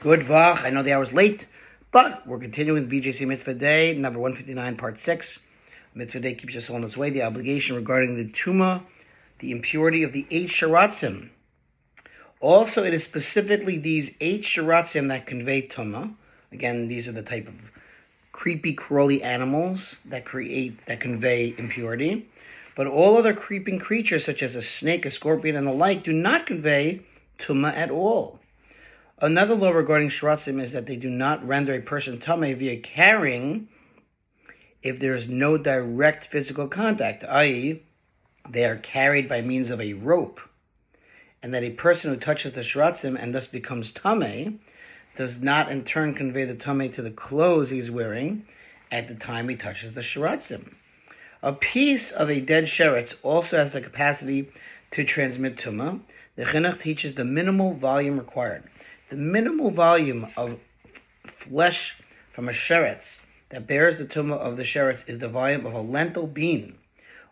Good vach. I know the hour's late, but we're continuing with BJC Mitzvah Day, number 159, part 6. Mitzvah Day keeps us on its way. The obligation regarding the Tumah, the impurity of the 8 sheratzim. Also, it is specifically these 8 sheratzim that convey Tumah. Again, these are the type of creepy, crawly animals that convey impurity. But all other creeping creatures, such as a snake, a scorpion, and the like, do not convey Tumah at all. Another law regarding sheratzim is that they do not render a person tamei via carrying if there is no direct physical contact, i.e., they are carried by means of a rope, and that a person who touches the sheratzim and thus becomes tamei does not in turn convey the tamei to the clothes he's wearing at the time he touches the sheratzim. A piece of a dead sheretz also has the capacity to transmit tumah. The Chinuch teaches the minimal volume required. The minimal volume of flesh from a sheretz that bears the tumah of the sheretz is the volume of a lentil bean.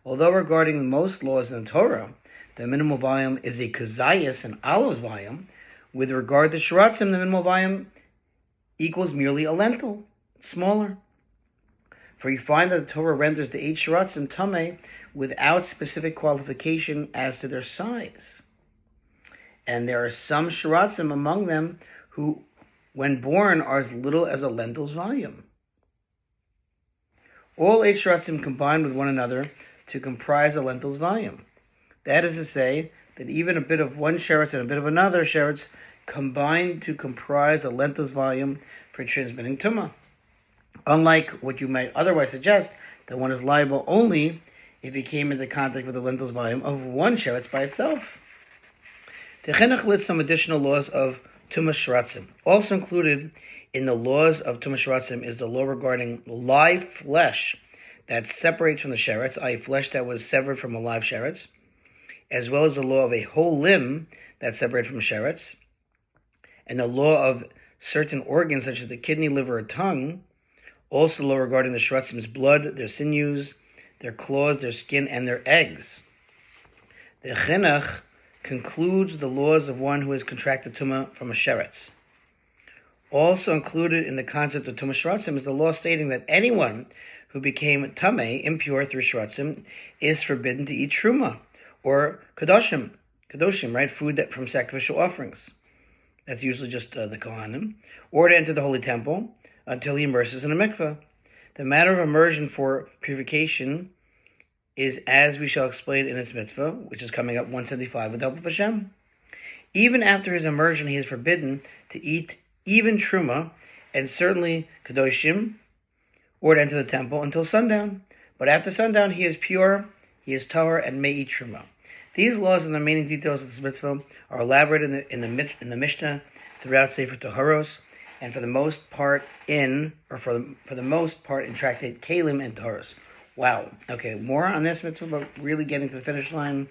Although regarding most laws in the Torah, the minimal volume is a kazayas, an olive's volume, with regard to sheratzim, the minimal volume equals merely a lentil, smaller. For you find that the Torah renders the 8 sheratzim tamei without specific qualification as to their size. And there are some sheratzim among them who, when born, are as little as a lentil's volume. All 8 sheratzim combine with one another to comprise a lentil's volume. That is to say, that even a bit of one sheretz and a bit of another sheretz combine to comprise a lentil's volume for transmitting tumah. Unlike what you might otherwise suggest, that one is liable only if he came into contact with the lentil's volume of one sheretz by itself. The Chinuch lists some additional laws of Tumah sheratzim. Also included in the laws of Tumah sheratzim is the law regarding live flesh that separates from the sheretz, i.e. flesh that was severed from a live sheretz, as well as the law of a whole limb that's separated from a sheretz, and the law of certain organs such as the kidney, liver, or tongue. Also the law regarding the sheratzim's blood, their sinews, their claws, their skin, and their eggs. The Chinuch concludes the laws of one who has contracted tumah from a sheretz. Also included in the concept of tumah sheratzim is the law stating that anyone who became tamei, impure through sheratzim, is forbidden to eat truma, or kadoshim, right, food that from sacrificial offerings. That's usually just the kohanim, or to enter the holy temple until he immerses in a mikveh. The matter of immersion for purification is, as we shall explain in its mitzvah, which is coming up 175 with the help of Hashem. Even after his immersion, he is forbidden to eat even truma, and certainly kadoshim, or to enter the temple until sundown. But after sundown, he is pure, he is tahor, and may eat truma. These laws and the remaining details of this mitzvah are elaborated in the Mishnah throughout Sefer Taharos, and for the most part in tractate Kalim and Taharos. Wow. Okay, more on this mitzvah, but really getting to the finish line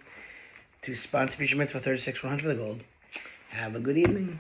to sponsor future mitzvah 36-100 for the gold. Have a good evening.